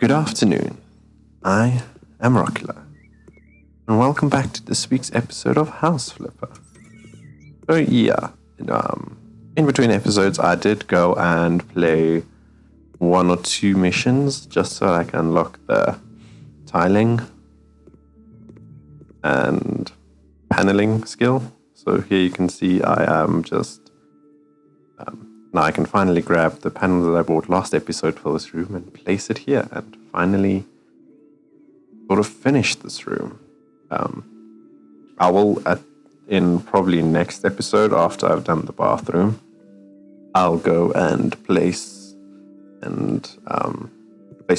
Good afternoon. I am Rockula, and welcome back to this week's episode of House Flipper. So yeah, in between episodes, I did go and play one or two missions just so I can unlock the tiling and paneling skill. So here you can see I am just now I can finally grab the panel that I bought last episode for this room and place it here and finally sort of finish this room. I will, in probably next episode after I've done the bathroom, I'll go and place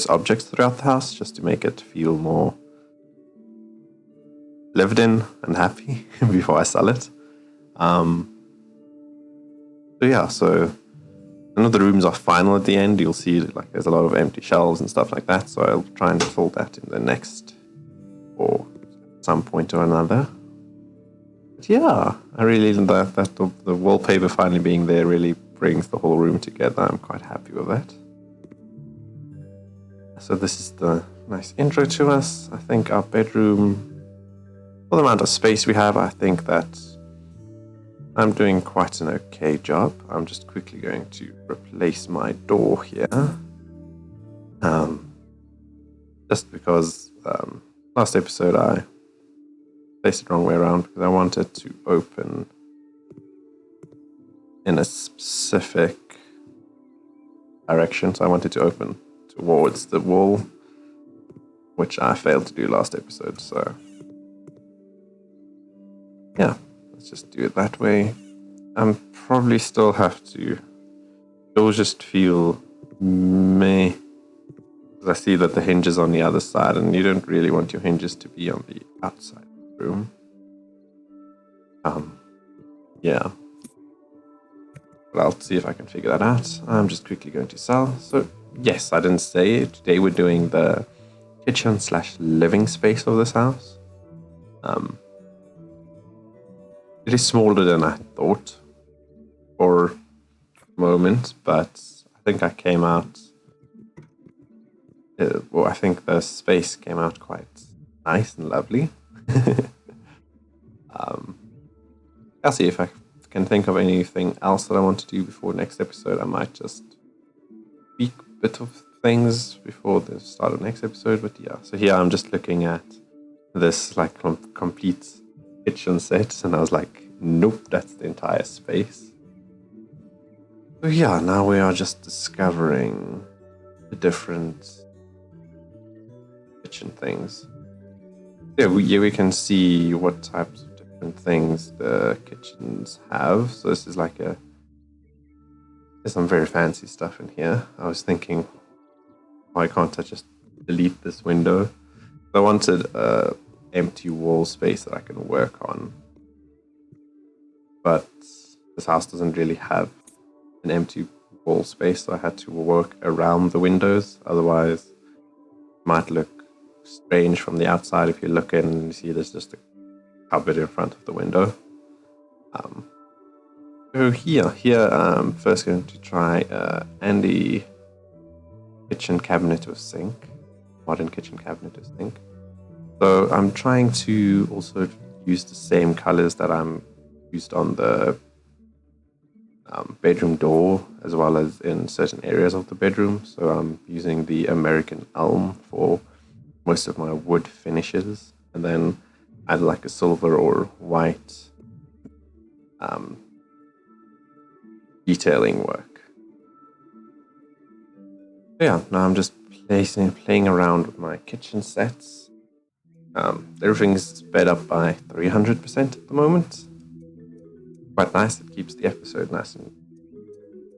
objects throughout the house just to make it feel more lived in and happy before I sell it. So none of the rooms are final at the end. You'll see like there's a lot of empty shelves and stuff like that. So I'll try and fill that in the next or some point or another. But yeah, I really that the wallpaper finally being there really brings the whole room together. I'm quite happy with that. So this is the nice intro to us. I think our bedroom, for the amount of space we have, I think that I'm doing quite an okay job. I'm just quickly going to replace my door here. Just because last episode I placed it the wrong way around because I wanted to open in a specific direction. So I wanted to open towards the wall, which I failed to do last episode. So yeah. Let's just do it that way. I'm probably still have to. It'll just feel meh. Because I see that the hinge is on the other side, and you don't really want your hinges to be on the outside of the room. Yeah. But I'll see if I can figure that out. I'm just quickly going to sell. So yes, I didn't say it. Today we're doing the kitchen/living space of this house. It is smaller than I thought for a moment, but I think I came out. I think the space came out quite nice and lovely. I'll see if I can think of anything else that I want to do before next episode. I might just speak a bit of things before the start of next episode, but yeah. So here I'm just looking at this like complete kitchen set, and I was like, nope, that's the entire space. So yeah, now we are just discovering the different kitchen things. Yeah, we can see what types of different things the kitchens have. So this is like there's some very fancy stuff in here. I was thinking, why can't I just delete this window? I wanted empty wall space that I can work on. But this house doesn't really have an empty wall space, so I had to work around the windows. Otherwise, it might look strange from the outside if you look in and you see there's just a cupboard in front of the window. So here I'm first going to try Andy kitchen cabinet with sink, modern kitchen cabinet with sink. So I'm trying to also use the same colors that I'm used on the bedroom door as well as in certain areas of the bedroom. So I'm using the American elm for most of my wood finishes, and then add like a silver or white detailing work. Yeah, now I'm just playing around with my kitchen sets. Everything's sped up by 300% at the moment. Quite nice. It keeps the episode nice and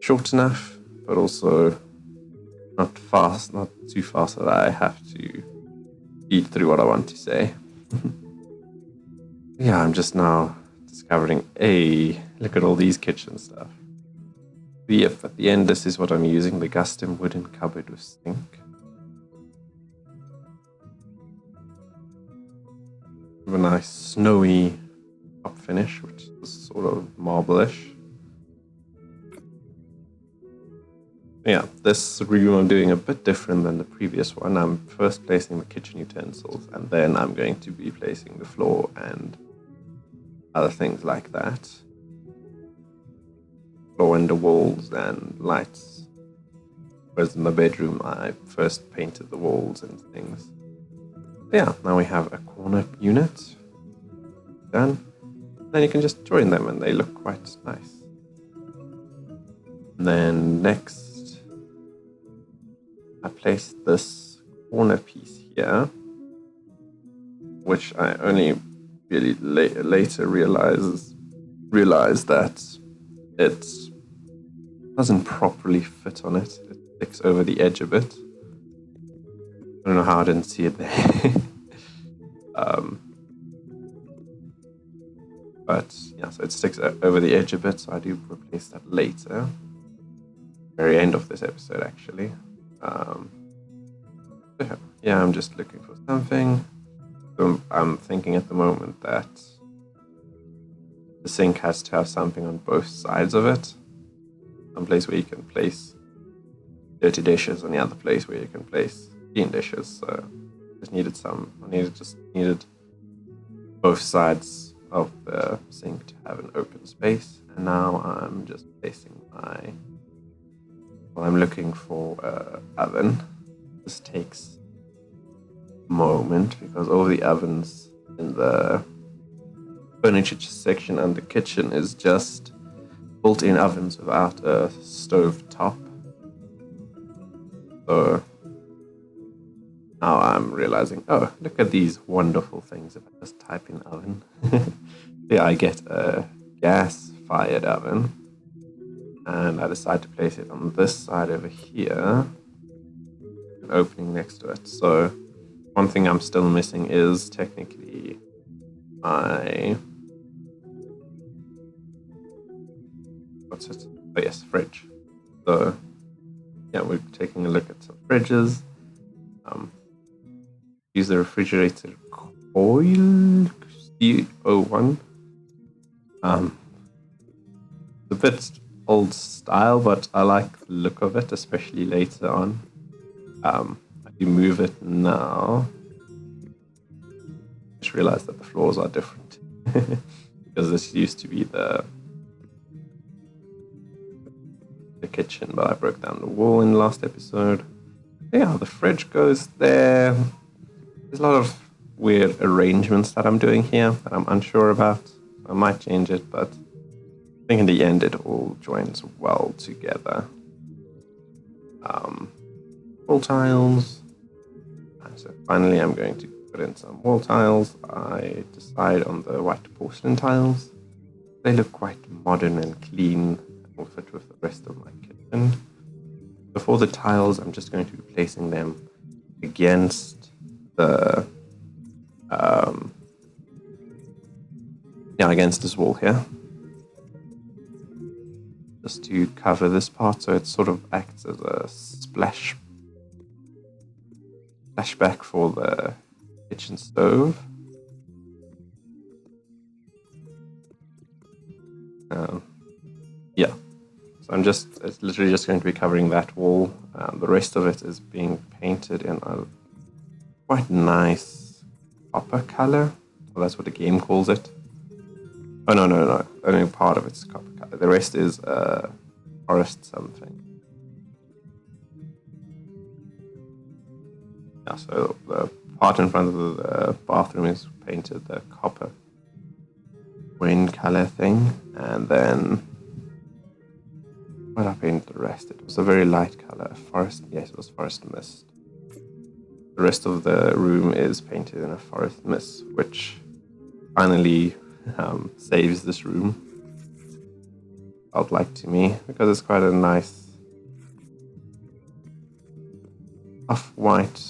short enough, but also not too fast that I have to feed through what I want to say. Yeah, I'm just now discovering, look at all these kitchen stuff. Yep, at the end, this is what I'm using, the custom wooden cupboard with sink. With a nice snowy top finish, which is sort of marble-ish. Yeah, this room I'm doing a bit different than the previous one. I'm first placing the kitchen utensils, and then I'm going to be placing the floor and other things like that. Floor and the walls and lights. Whereas in the bedroom, I first painted the walls and things. Yeah, now we have a corner unit. Done. Then you can just join them and they look quite nice. And then next, I placed this corner piece here, which I only really later realized that it doesn't properly fit on it. It sticks over the edge a bit. I don't know how I didn't see it there. But yeah, so it sticks over the edge a bit, so I do replace that later. Very end of this episode, actually. Yeah, I'm just looking for something. So I'm thinking at the moment that the sink has to have something on both sides of it. Some place where you can place dirty dishes, and the other place where you can place clean dishes. So just needed both sides of the sink to have an open space. And now I'm just placing I'm looking for an oven. This takes a moment because all the ovens in the furniture section and the kitchen is just built-in ovens without a stove top. So now I'm realizing, oh, look at these wonderful things if I just type in oven. Yeah, I get a gas-fired oven, and I decide to place it on this side over here, an opening next to it. So one thing I'm still missing is technically fridge. So yeah, we're taking a look at some fridges. Use the refrigerator coil C01. It's a bit old style, but I like the look of it, especially later on. If you move it now, I just realized that the floors are different because this used to be the kitchen, but I broke down the wall in the last episode. Yeah, the fridge goes there. There's a lot of weird arrangements that I'm doing here that I'm unsure about. I might change it, but I think in the end it all joins well together. Wall tiles. So finally I'm going to put in some wall tiles. I decide on the white porcelain tiles. They look quite modern and clean and will fit with the rest of my kitchen. Before the tiles, I'm just going to be placing them against the against this wall here, just to cover this part, so it sort of acts as a splashback for the kitchen stove. Yeah, so it's literally just going to be covering that wall. The rest of it is being painted in a quite nice copper color. Well, that's what the game calls it. Oh, no. Only part of it's copper color. The rest is forest something. Yeah, so the part in front of the bathroom is painted the copper green color thing. And then when I painted the rest, it was a very light color. Forest, yes, it was forest mist. The rest of the room is painted in a forest mist, which finally saves this room. Felt like to me, because it's quite a nice off-white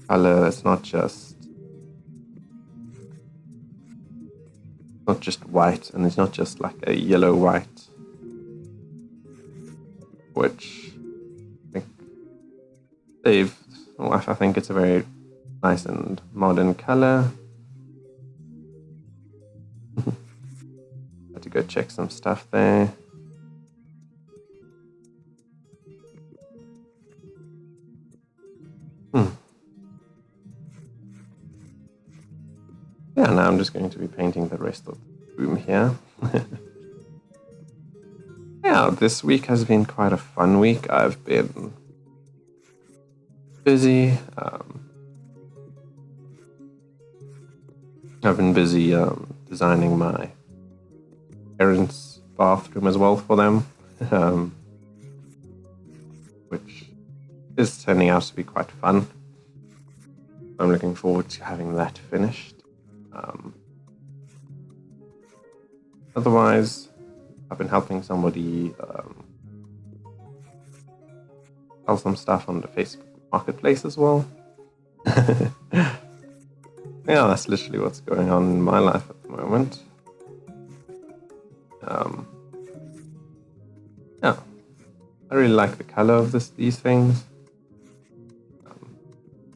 color. It's not just white, and it's not just like a yellow white, which I think it's a very nice and modern color. Had to go check some stuff there. and now I'm just going to be painting the rest of the room here. Yeah, this week has been quite a fun week. I've been busy. I've been busy designing my parents' bathroom as well for them, which is turning out to be quite fun. I'm looking forward to having that finished. Otherwise, I've been helping somebody sell some stuff on the Facebook Marketplace as well. Yeah, that's literally what's going on in my life at the moment. Yeah, I really like the color of these things.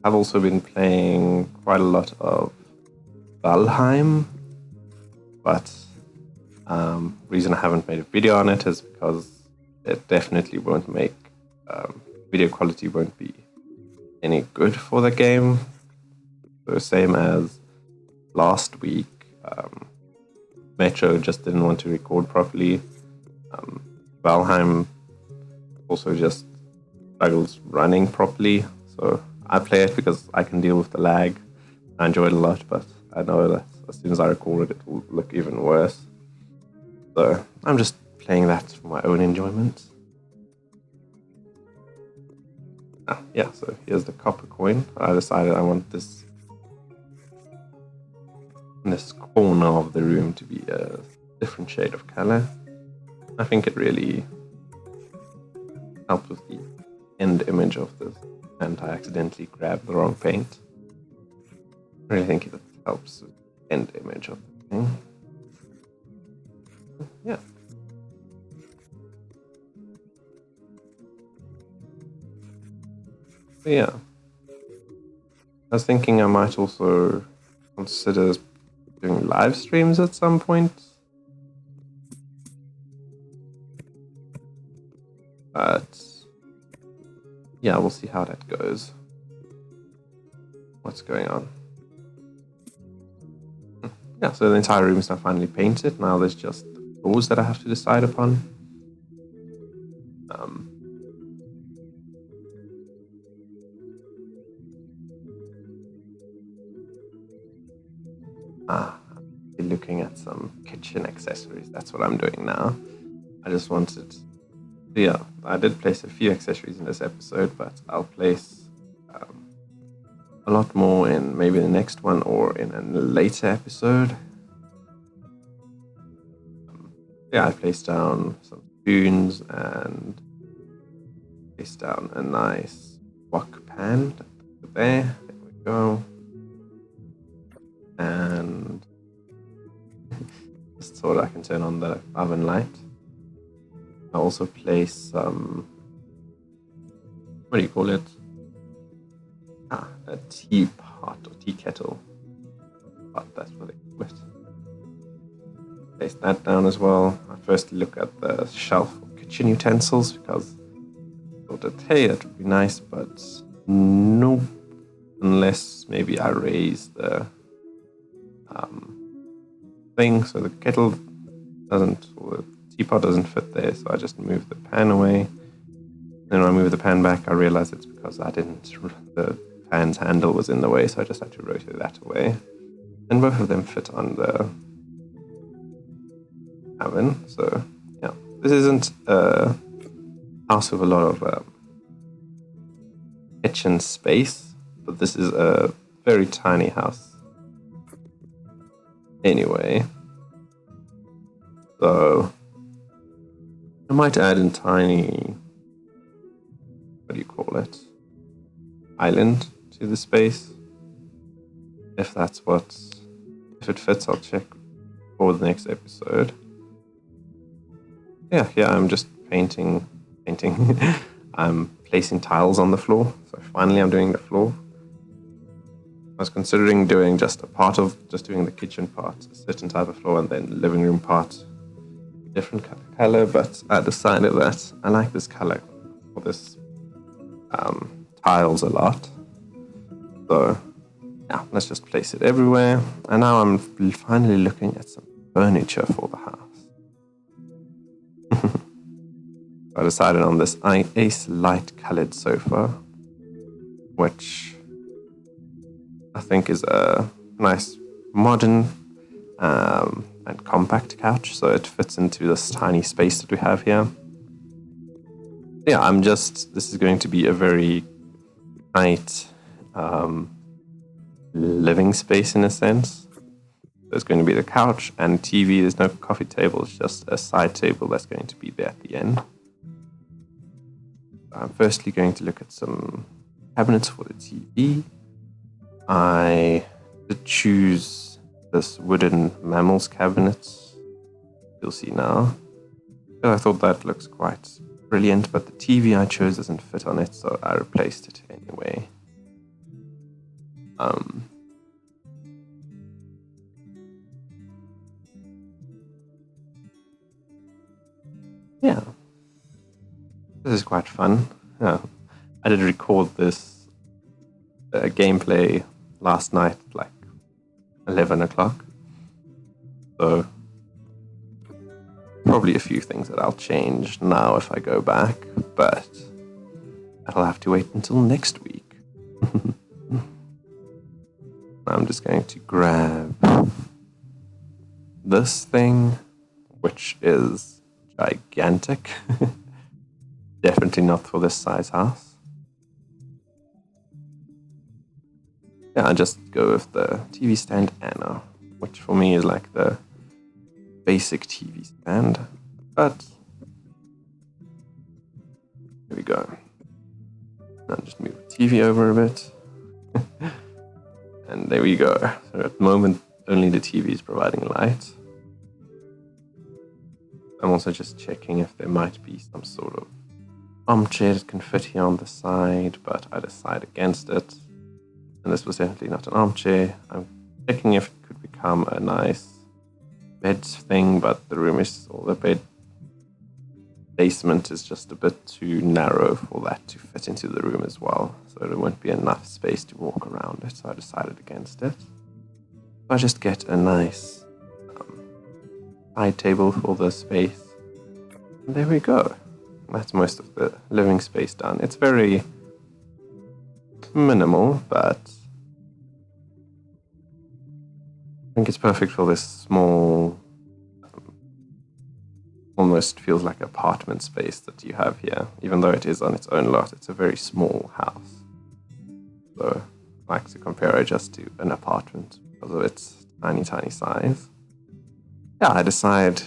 I've also been playing quite a lot of Valheim, but reason I haven't made a video on it is because it definitely won't make video quality won't be any good for the game. So same as last week, Metro just didn't want to record properly. Valheim also just struggles running properly. So I play it because I can deal with the lag. I enjoy it a lot, but I know that as soon as I record it, it will look even worse. So I'm just playing that for my own enjoyment. Yeah, so here's the copper coin. I decided I want this corner of the room to be a different shade of color. I think it really helped with the end image of this, and I accidentally grabbed the wrong paint. I really think it helps with the end image of the thing. Yeah. But yeah. I was thinking I might also consider doing live streams at some point. But yeah, we'll see how that goes. What's going on? Yeah, so the entire room is now finally painted. Now there's just the floors that I have to decide upon. Looking at some kitchen accessories. That's what I'm doing now. I just wanted... Yeah, I did place a few accessories in this episode, but I'll place a lot more in maybe the next one or in a later episode. Yeah, I placed down some spoons and placed down a nice wok pan there. There we go. And just so that I can turn on the oven light. I also place some, what do you call it? A teapot or tea kettle. But that's what they call it. Place that down as well. I first look at the shelf of kitchen utensils because I thought that, hey, that would be nice, but nope. Unless maybe I raise the thing so the kettle doesn't, or the teapot doesn't fit there, so I just move the pan away. Then when I move the pan back, I realize it's because the pan's handle was in the way, so I just had to rotate that away. And both of them fit on the oven, so yeah. This isn't a house with a lot of kitchen space, but this is a very tiny house. Anyway, so I might add a tiny, what do you call it, island to the space. If it fits, I'll check for the next episode. Yeah, I'm just painting. I'm placing tiles on the floor. So finally I'm doing the floor. I was considering doing just doing the kitchen part, a certain type of floor, and then the living room part, different color, but I decided that I like this color for this tiles a lot. So yeah, let's just place it everywhere. And now I'm finally looking at some furniture for the house. I decided on this Ace light colored sofa, which I think is a nice modern and compact couch, so it fits into this tiny space that we have here. Yeah, this is going to be a very tight living space in a sense. There's going to be the couch and TV. There's no coffee table. It's just a side table that's going to be there at the end. I'm firstly going to look at some cabinets for the TV. I did choose this wooden mammals cabinet. You'll see now. I thought that looks quite brilliant, but the TV I chose doesn't fit on it, so I replaced it anyway. Yeah, this is quite fun. Yeah. I did record this gameplay last night, like 11 o'clock. So probably a few things that I'll change now if I go back, but that'll have to wait until next week. I'm just going to grab this thing, which is gigantic. Definitely not for this size house. Yeah, I just go with the TV stand Anna, which for me is like the basic TV stand. But here we go. Now just move the TV over a bit. And there we go. So at the moment, only the TV is providing light. I'm also just checking if there might be some sort of armchair that can fit here on the side, but I decided against it. And this was definitely not an armchair. I'm checking if it could become a nice bed thing, but the bed basement is just a bit too narrow for that to fit into the room as well. So there won't be enough space to walk around it, so I decided against it. I just get a nice side table for the space. And there we go. That's most of the living space done. It's very minimal, but I think it's perfect for this small, almost feels like apartment space that you have here. Even though it is on its own lot, it's a very small house. So I like to compare it just to an apartment because of its tiny, tiny size. Yeah, I decided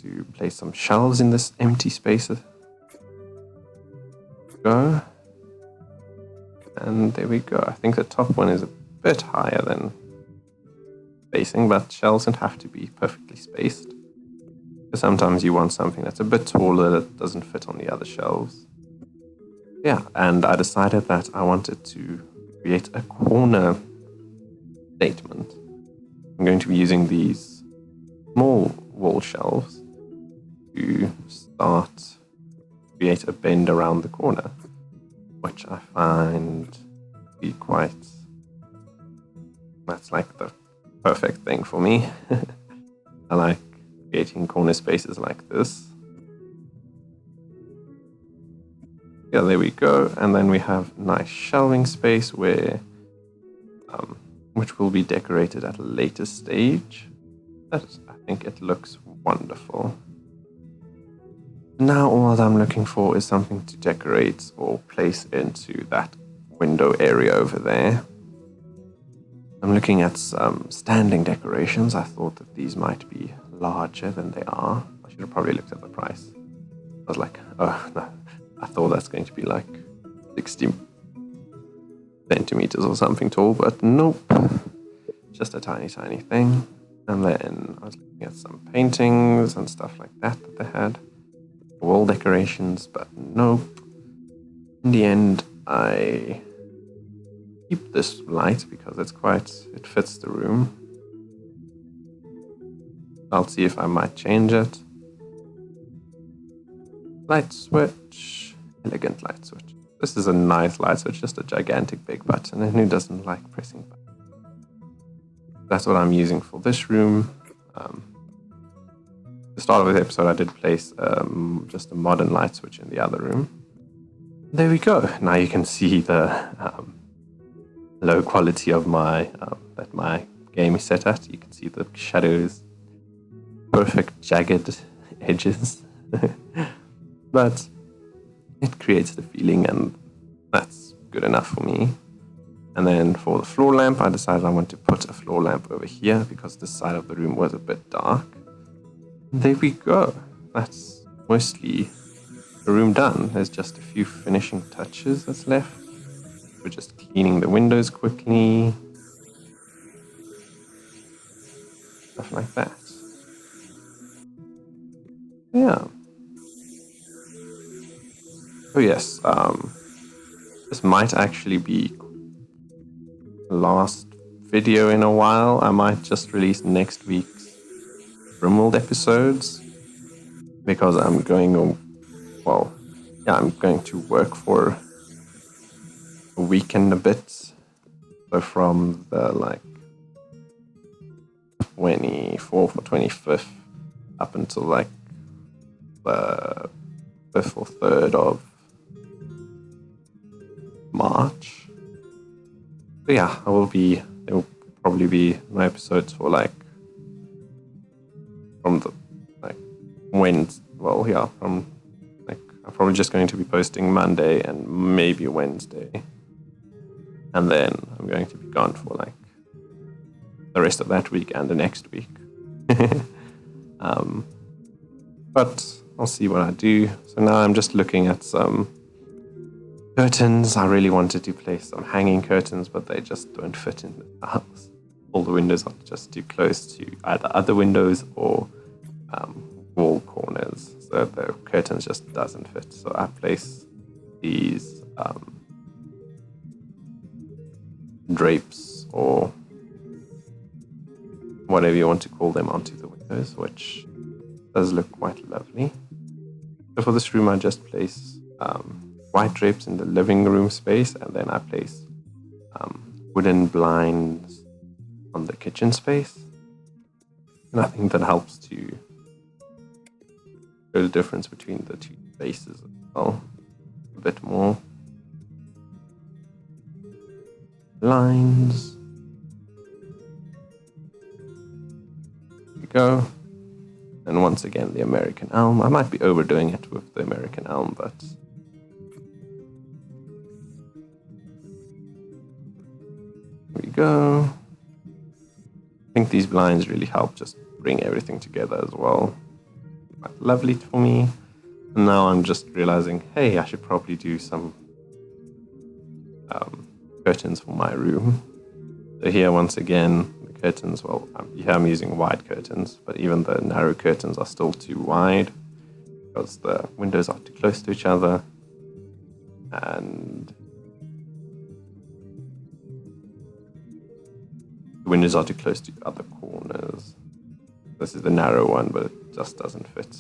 to place some shelves in this empty space. Go. And there we go. I think the top one is a bit higher than spacing, but shelves don't have to be perfectly spaced. Because sometimes you want something that's a bit taller that doesn't fit on the other shelves. Yeah, and I decided that I wanted to create a corner statement. I'm going to be using these small wall shelves to start create a bend around the corner, which I find to be that's like the perfect thing for me. I like creating corner spaces like this. Yeah, there we go. And then we have nice shelving space which will be decorated at a later stage. I think it looks wonderful. Now all that I'm looking for is something to decorate or place into that window area over there. I'm looking at some standing decorations. I thought that these might be larger than they are. I should have probably looked at the price. I was like, oh no, I thought that's going to be like 60 centimeters or something tall, but nope. Just a tiny, tiny thing. And then I was looking at some paintings and stuff like that they had. Wall decorations, but nope. In the end, I keep this light because it fits the room. I'll see if I might change it. Light switch, elegant light switch. This is a nice light switch, just a gigantic big button, and who doesn't like pressing buttons? that's what I'm using for this room. The start of the episode, I did place just a modern light switch in the other room. There we go. Now you can see the low quality of my that my game is set at. You can see the shadows, perfect jagged edges, but it creates the feeling, and that's good enough for me. And then for the floor lamp, I decided I want to put a floor lamp over here because this side of the room was a bit dark. And there we go. That's mostly the room done. There's just a few finishing touches that's left. We're just cleaning the windows quickly. Stuff like that. Yeah. Oh yes, this might actually be the last video in a while. I might just release next week's Rimworld episodes because I'm going to work for a week and a bit. So from the 24th or 25th up until the 5th or 3rd of March. So yeah, there will probably be no episodes for from the Wednesday. Well, yeah, I'm probably just going to be posting Monday and maybe Wednesday, and then I'm going to be gone for the rest of that week and the next week. But I'll see what I do. So now I'm just looking at some curtains. I really wanted to place some hanging curtains, but they just don't fit in the house. All the windows are just too close to either other windows or wall corners. So the curtains just doesn't fit. So I place these drapes or whatever you want to call them onto the windows, which does look quite lovely. So for this room, I just place white drapes in the living room space, and then I place wooden blinds on the kitchen space. And I think that helps to show the difference between the two spaces as well a bit more. Blinds. There we go. And once again, the American elm. I might be overdoing it with the American elm, but here we go. I think these blinds really help just bring everything together as well. Quite lovely for me. And now I'm just realizing, hey, I should probably do some curtains for my room. So here, once again, the curtains, I'm using wide curtains, but even the narrow curtains are still too wide because the windows are too close to each other. And the windows are too close to other corners. This is the narrow one, but it just doesn't fit.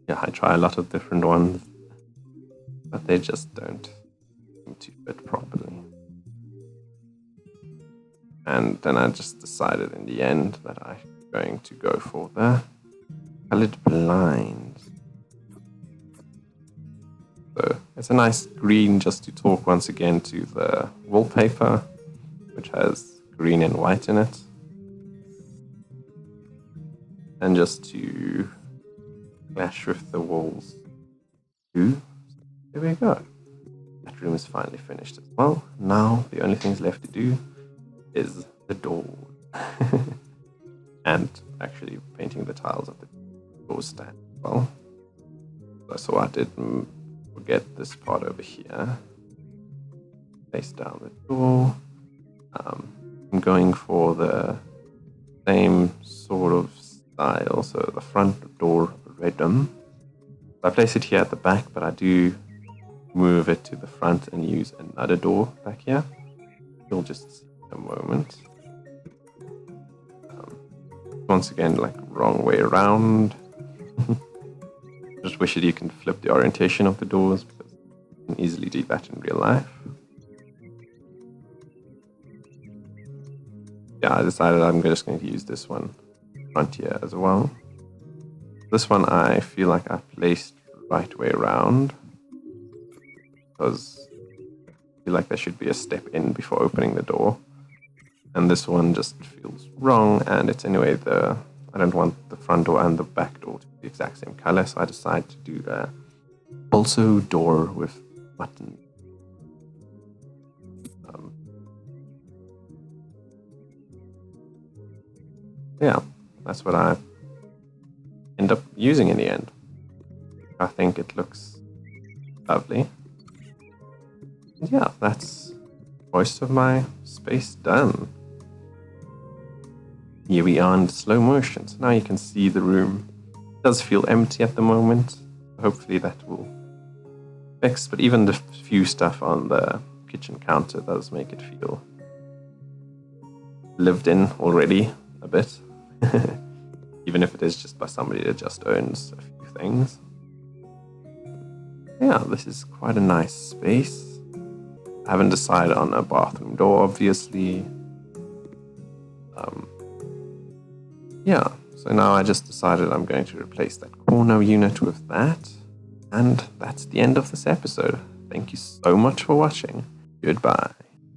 Yeah, I try a lot of different ones, but they just don't seem to fit properly. And then I just decided in the end that I'm going to go for the colored blinds. So it's a nice green, just to talk once again to the wallpaper, which has green and white in it. And just to clash with the walls too. There we go. That room is finally finished as well. Now the only things left to do is the door. And actually painting the tiles of the door stand as well. So I did forget this part over here. Place down the door. I'm going for the same sort of style, so the front door rhythm. I place it here at the back, but I do move it to the front and use another door back here. You'll just see in a moment. Once again, wrong way around. Just wish that you can flip the orientation of the doors, because You can easily do that in real life. Yeah, I decided I'm just going to use this one front here as well. This one I feel like I placed the right way around, because I feel like there should be a step in before opening the door. And this one just feels wrong, and it's anyway I don't want the front door and the back door to be the exact same color, so I decided to do also door with button. Yeah, that's what I end up using in the end. I think it looks lovely. And yeah, that's most of my space done. Here we are in slow motion. So now you can see the room. It does feel empty at the moment. Hopefully that will fix. But even the few stuff on the kitchen counter does make it feel lived in already a bit. Even if it is just by somebody that just owns a few things. Yeah, this is quite a nice space. I haven't decided on a bathroom door, obviously. Yeah, so now I just decided I'm going to replace that corner unit with that. And that's the end of this episode. Thank you so much for watching. Goodbye.